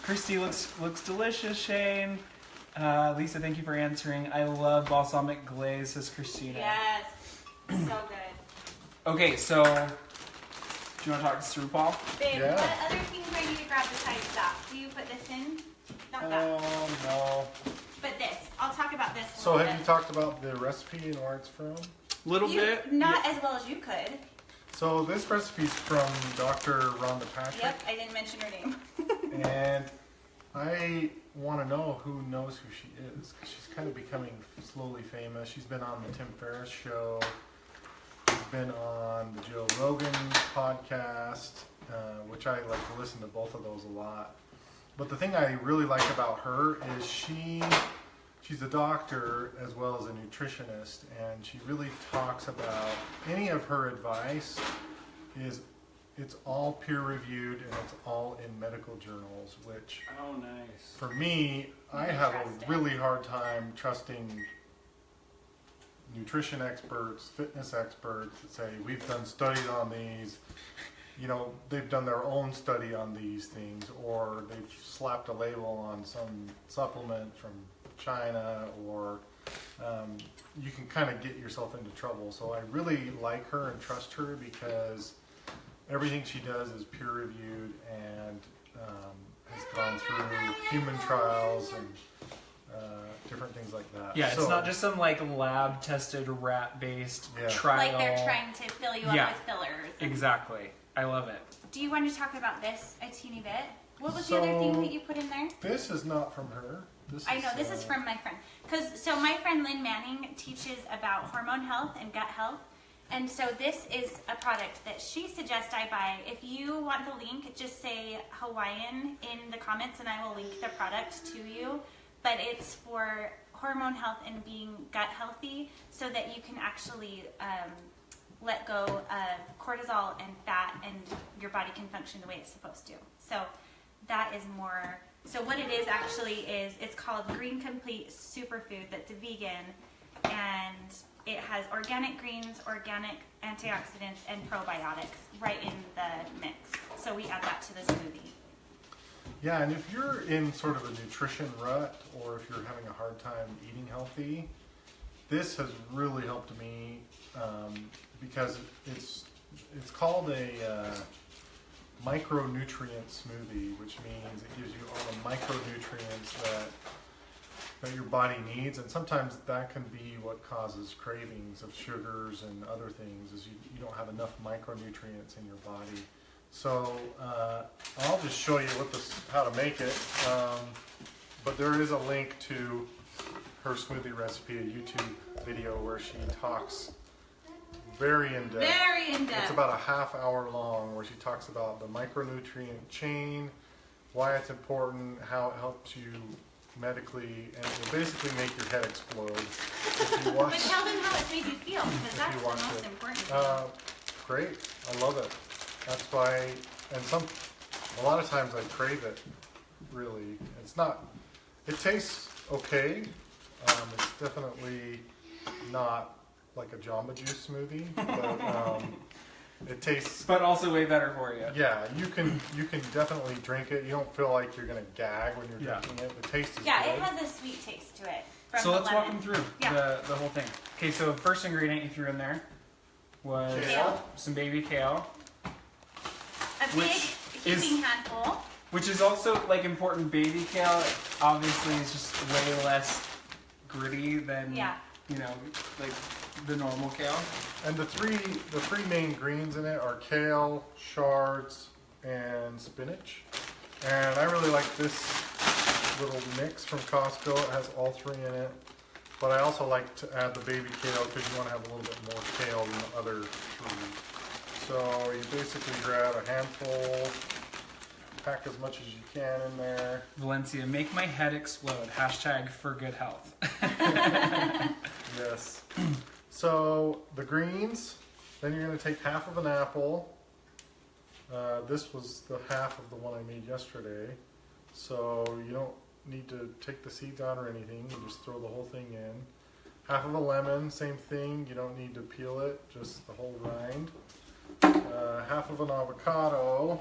Christy looks delicious. Shane. Lisa, thank you for answering. I love balsamic glaze, says Christina. Yes, so good. Okay, so do you want to talk us through, Paul? Babe, Yeah. what other things I need to grab besides that? Do you put this in? Not that. No. But this. I'll talk about this a So little have bit. you talked about the recipe and where it's from? Little bit. Not as well as you could. So this recipe's from Dr. Rhonda Patrick. Yep, I didn't mention her name. And I want to know who knows who she is, because she's kind of becoming slowly famous. She's been on the Tim Ferriss show. She's been on the Joe Rogan podcast, which I like to listen to both of those a lot. But the thing I really like about her is she's a doctor as well as a nutritionist, and she really talks about any of her advice it's all peer reviewed and it's all in medical journals, which Oh, nice. for me, I have a really hard time trusting nutrition experts, fitness experts that say, we've done studies on these, you know, they've done their own study on these things, or they've slapped a label on some supplement from China, or you can kind of get yourself into trouble. So I really like her and trust her because everything she does is peer reviewed and has gone through human trials and different things like that. Yeah, it's not just some like lab tested rat based trial. Like they're trying to fill you up with fillers. Exactly. I love it. Do you want to talk about this a teeny bit? What was the other thing that you put in there? This is not from her. This is from my friend. So my friend Lynn Manning teaches about hormone health and gut health. And so this is a product that she suggests I buy. If you want the link, just say Hawaiian in the comments and I will link the product to you. But it's for hormone health and being gut healthy so that you can actually let go of cortisol and fat and your body can function the way it's supposed to. So that is more, so what it is actually is, it's called Green Complete Superfood that's vegan, and it has organic greens, organic antioxidants, and probiotics right in the mix. So we add that to the smoothie. Yeah, and if you're in sort of a nutrition rut, or if you're having a hard time eating healthy, this has really helped me because it's called a micronutrient smoothie, which means it gives you all the micronutrients that your body needs, and sometimes that can be what causes cravings of sugars and other things, is you don't have enough micronutrients in your body. So I'll just show you how to make it, but there is a link to her smoothie recipe, a YouTube video where she talks very in depth. Very in depth. It's about a half hour long, where she talks about the micronutrient chain, why it's important, how it helps you medically, and it will basically make your head explode if you watch. But tell them how it made you feel, because that's the most important thing. Great, I love it. That's why, and a lot of times I crave it. Really, it tastes okay. It's definitely not like a Jamba Juice smoothie, but it tastes. But also way better for you. Yeah, you can definitely drink it. You don't feel like you're gonna gag when you're drinking it. The taste is good. It has a sweet taste to it. So let's walk them through the whole thing. Okay, so first ingredient you threw in there was some baby kale. A big heaping handful. Which is also like important. Baby kale obviously is just way less gritty than like the normal kale. And the three main greens in it are kale, shards, and spinach. And I really like this little mix from Costco. It has all 3 in it. But I also like to add the baby kale because you want to have a little bit more kale than the other 3. So you basically grab a handful, pack as much as you can in there. Valencia, make my head explode. Hashtag for good health. Yes. So the greens, then you're going to take half of an apple. This was the half of the one I made yesterday. So you don't need to take the seeds out or anything. You just throw the whole thing in. Half of a lemon, same thing. You don't need to peel it, just the whole rind. Half of an avocado.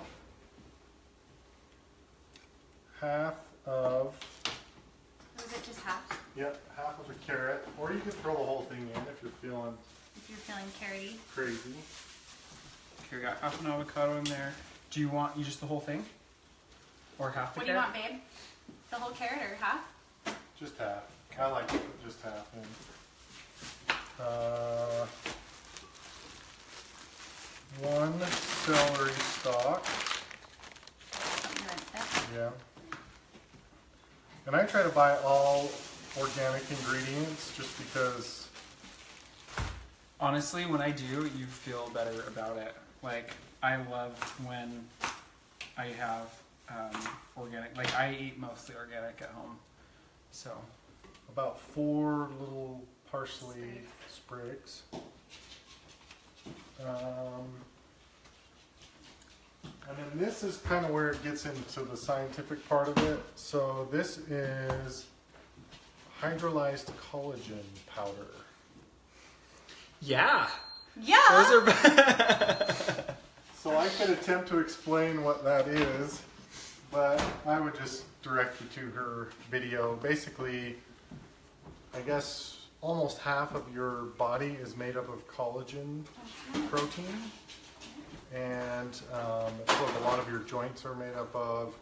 Half of... Was it just half? Yep, half of a carrot. Or you can throw the whole thing in if you're feeling carroty. crazy. Okay, we got half an avocado in there. Do you want just the whole thing? Or half the What carrot? do you want, babe? The whole carrot or half? Just half. I like to put just half in. One celery stalk. Something you rinsed it. Yeah. And I try to buy all organic ingredients just because. Honestly, when I do, you feel better about it. Like, I love when I have organic. Like, I eat mostly organic at home. So. About 4 little parsley sprigs. And then this is kind of where it gets into the scientific part of it. So this is hydrolyzed collagen powder. Yeah. Yeah! Those are So I could attempt to explain what that is, but I would just direct you to her video. Basically, I guess almost half of your body is made up of collagen protein. And it's what a lot of your joints are made up of.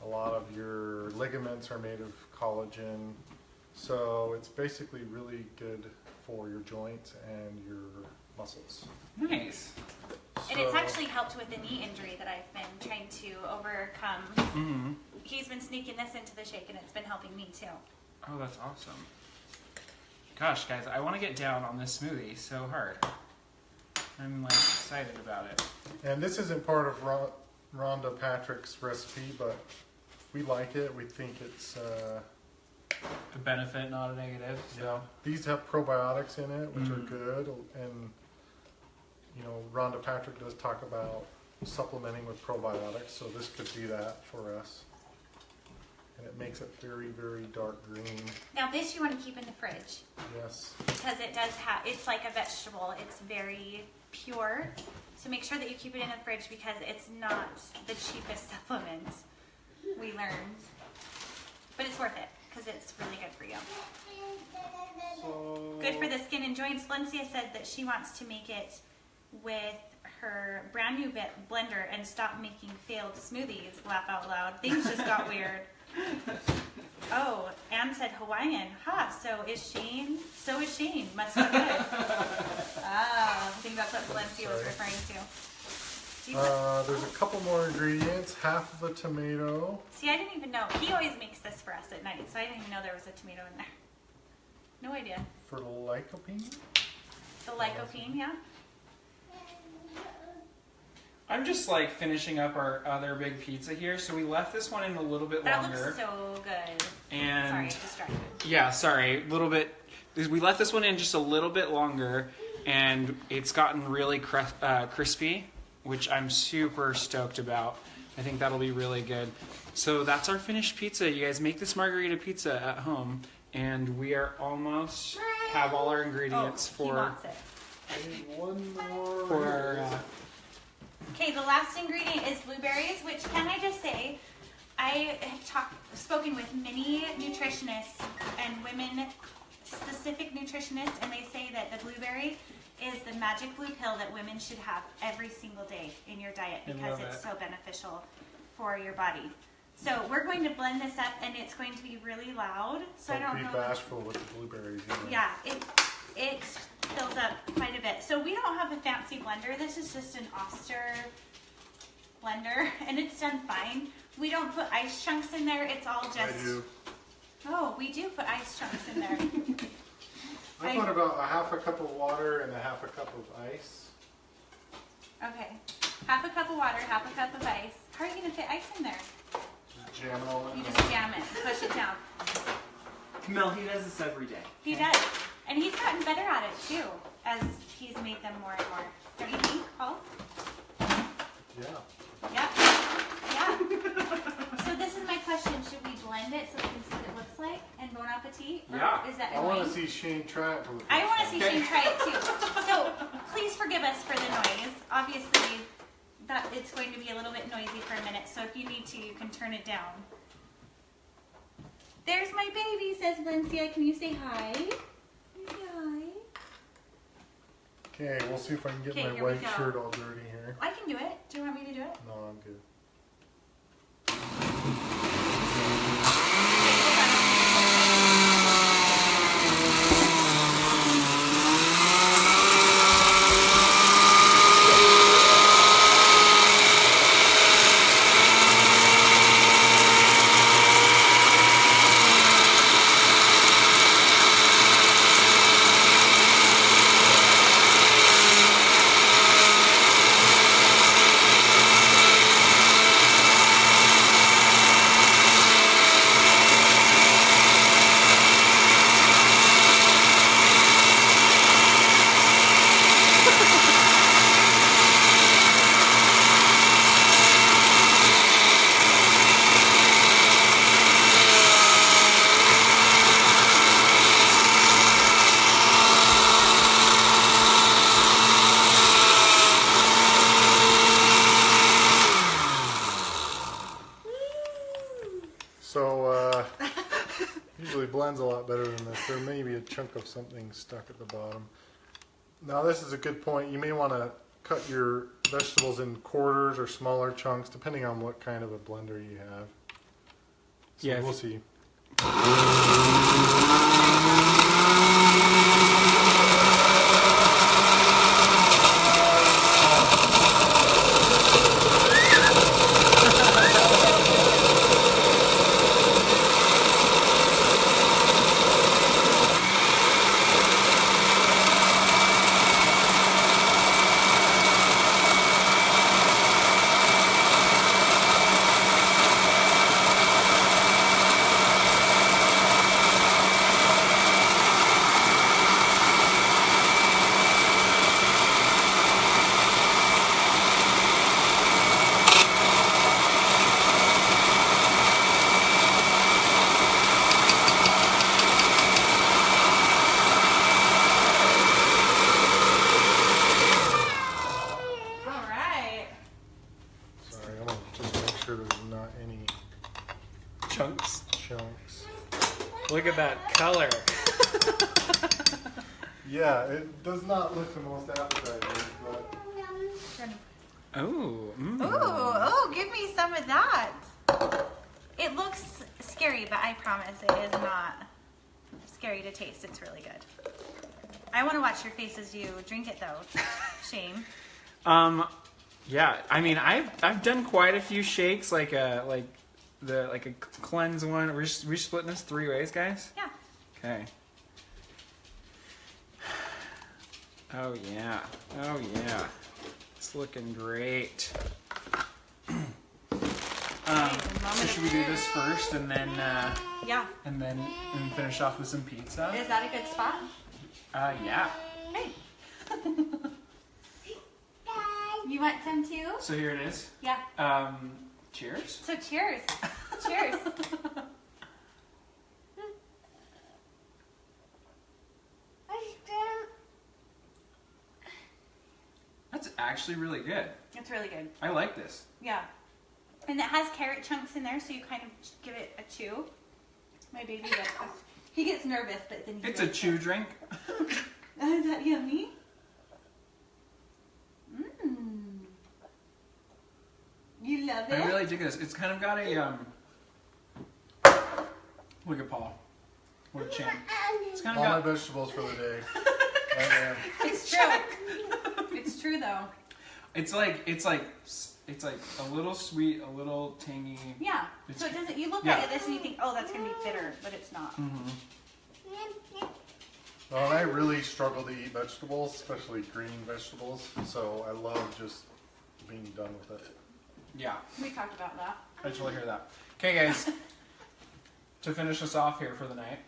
A lot of your ligaments are made of collagen. So it's basically really good for your joints and your muscles. nice. And it's actually helped with the knee injury that I've been trying to overcome. Mm-hmm. He's been sneaking this into the shake and it's been helping me too. Oh, that's awesome. Gosh, guys, I want to get down on this smoothie so hard. I'm like excited about it. And this isn't part of Rhonda Patrick's recipe, but we like it. We think it's A benefit, not a negative. So. these have probiotics in it, which are good. And you know, Rhonda Patrick does talk about supplementing with probiotics, so this could be that for us. And it makes it very, very dark green. Now this you want to keep in the fridge Yes. because it does have, it's like a vegetable. It's very pure. So make sure that you keep it in the fridge because it's not the cheapest supplement, we learned. But it's worth it because it's really good for you. So, Good for the skin and joints. Valencia said that she wants to make it with her brand new blender and stop making failed smoothies. Laugh out loud. Things just got weird. Oh, Anne said Hawaiian. Ha, so is Shane. So is Shane. Must be good. Ah, I think that's what Valencia was referring to. Do you there's a couple more ingredients. Half of a tomato. See, I didn't even know. He always makes this for us at night, so I didn't even know there was a tomato in there. No idea. For lycopene. The lycopene, yeah? I'm just like finishing up our other big pizza here, so we left this one in a little bit That longer. looks so good. And Sorry, distracted. yeah, sorry, a little bit. We left this one in just a little bit longer, and it's gotten really crispy, which I'm super stoked about. I think that'll be really good. So that's our finished pizza. You guys make this Margarita Pizza at home, and we are almost have all our ingredients He wants it. I need one more. for our. Okay, the last ingredient is blueberries, which can I just say, I have spoken with many nutritionists and women-specific nutritionists, and they say that the blueberry is the magic blue pill that women should have every single day in your diet because it's so beneficial for your body. So we're going to blend this up, and it's going to be really loud. So I don't know. Be bashful with the blueberries. Yeah, it fills up quite a bit. So we don't have a fancy blender. This is just an Oster blender, and it's done fine. We don't put ice chunks in there. It's all just... I do. Oh, we do put ice chunks in there. I put about a half a cup of water and a half a cup of ice. Okay. Half a cup of water, half a cup of ice. How are you going to fit ice in there? Just jam it all in. You just jam it, push it down. Camille, he does this every day. He does. And he's gotten better at it too, as he's made them more and more. Don't you think, Paul? Yeah. Yep. Yeah. So this is my question. Should we blend it so we can see what it looks like? And bon appetit? Or Yeah. is that I want to annoying? see Shane try it for the first I want to time. see Shane try it too. So please forgive us for the noise. Obviously, that it's going to be a little bit noisy for a minute. So if you need to, you can turn it down. There's my baby, says Valencia. Can you say hi? Hi. Okay, we'll see if I can get Okay, my here we white go. shirt all dirty here. I can do it. Do you want me to do it? No, I'm good. So, usually blends a lot better than this. There may be a chunk of something stuck at the bottom. Now this is a good point. You may want to cut your vegetables in quarters or smaller chunks, depending on what kind of a blender you have. So Yeah, we'll see. Chunks. Chunks. Look at that color. Yeah, it does not look the most appetizing, but Oh. Mm. Oh, give me some of that. It looks scary, but I promise it is not scary to taste. It's really good. I want to watch your face as you drink it, though, Shane. Yeah. I mean, I've done quite a few shakes, like a cleanse one. We're splitting this 3 ways, guys. Yeah. Okay. Oh yeah. Oh yeah. It's looking great. So should we do this first and then Yeah. and then finish off with some pizza? Is that a good spot? Yeah. Hey. You want some too? So here it is. Yeah. Cheers. So cheers. Cheers. That's actually really good. It's really good. I like this. Yeah. And it has carrot chunks in there, so you kind of give it a chew. My baby does. He gets nervous, but then he It's a goes, chew drink. Is that yummy? Mmm. You love it? I really dig this. It's kind of got a look at Paul. What a champ. It's kind of all my got. vegetables for the day. Right there. It's true. It's true, though. It's like it's like a little sweet, a little tangy. Yeah. It's, So it doesn't. You look yeah. at this and you think, oh, that's gonna be bitter, but it's not. Well, I really struggle to eat vegetables, especially green vegetables. So I love just being done with it. Yeah. We talked about that. I totally hear that. Okay, guys. To finish us off here for the night.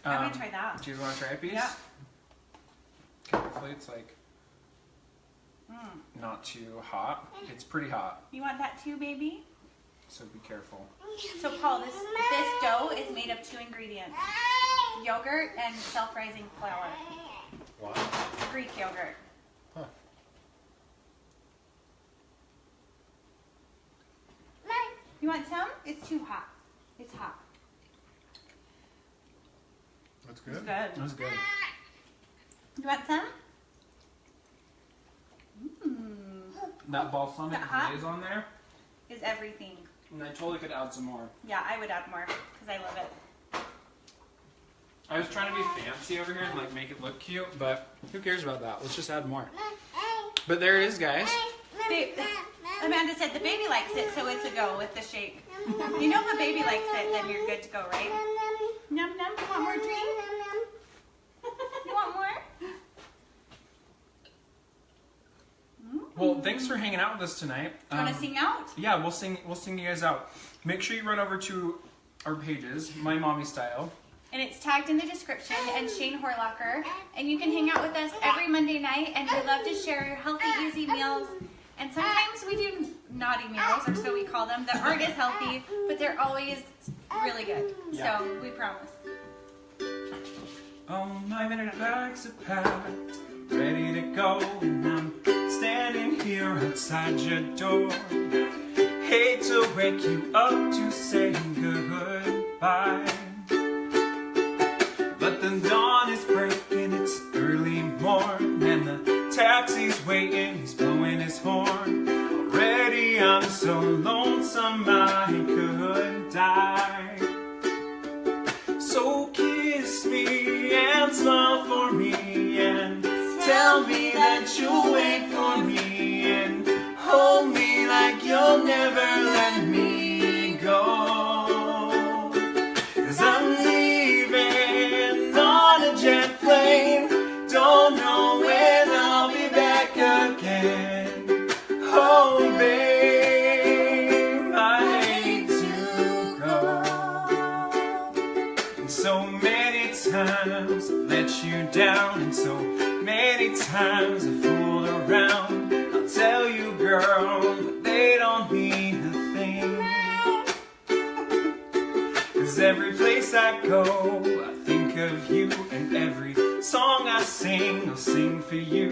I'm gonna try that. Do you want to try a piece? Yeah. Okay, hopefully it's like not too hot. It's pretty hot, You want that too, baby? so be careful. So Paul, this dough is made of 2 ingredients: yogurt and self-rising flour. Wow. Greek yogurt. Huh. You want some? It's too hot. It's hot. That's good. It's good. That was good. You want some? That balsamic That hot? glaze on there, Is everything. and I totally could add some more. Yeah, I would add more because I love it. I was trying to be fancy over here and like make it look cute, but who cares about that? Let's just add more. But there it is, guys. Amanda said the baby likes it, so it's a go with the shake. You know if a baby likes it, then you're good to go, right? Num num. You want more drink? You want more? Well, thanks for hanging out with us tonight. You want to sing out? Yeah, we'll sing you guys out. Make sure you run over to our pages, MyMommyStyle. And it's tagged in the description, and Shane Horlocker. And you can hang out with us every Monday night, and we love to share healthy, easy meals. And sometimes we do naughty meals, or so we call them, that aren't as healthy, but they're always really good. Yeah. So we promise. All my bags are packed, ready to go, and I'm standing here outside your door. Hate to wake you up to say goodbye, but the dawn is breaking, it's early morn, and the taxi's waiting, he's blowing his horn. Already I'm so lonesome I could die. So kiss me and smile for me and tell me that you'll wait for me and hold me like you'll never let me go. 'Cause I'm leaving on a jet plane, don't know when I'll be back again. Oh babe, I hate to go. So many times I let you down, and so many times I fooled around. I'll tell you, girl, but they don't mean a thing. 'Cause every place I go, I think of you, and every song I sing, I'll sing for you.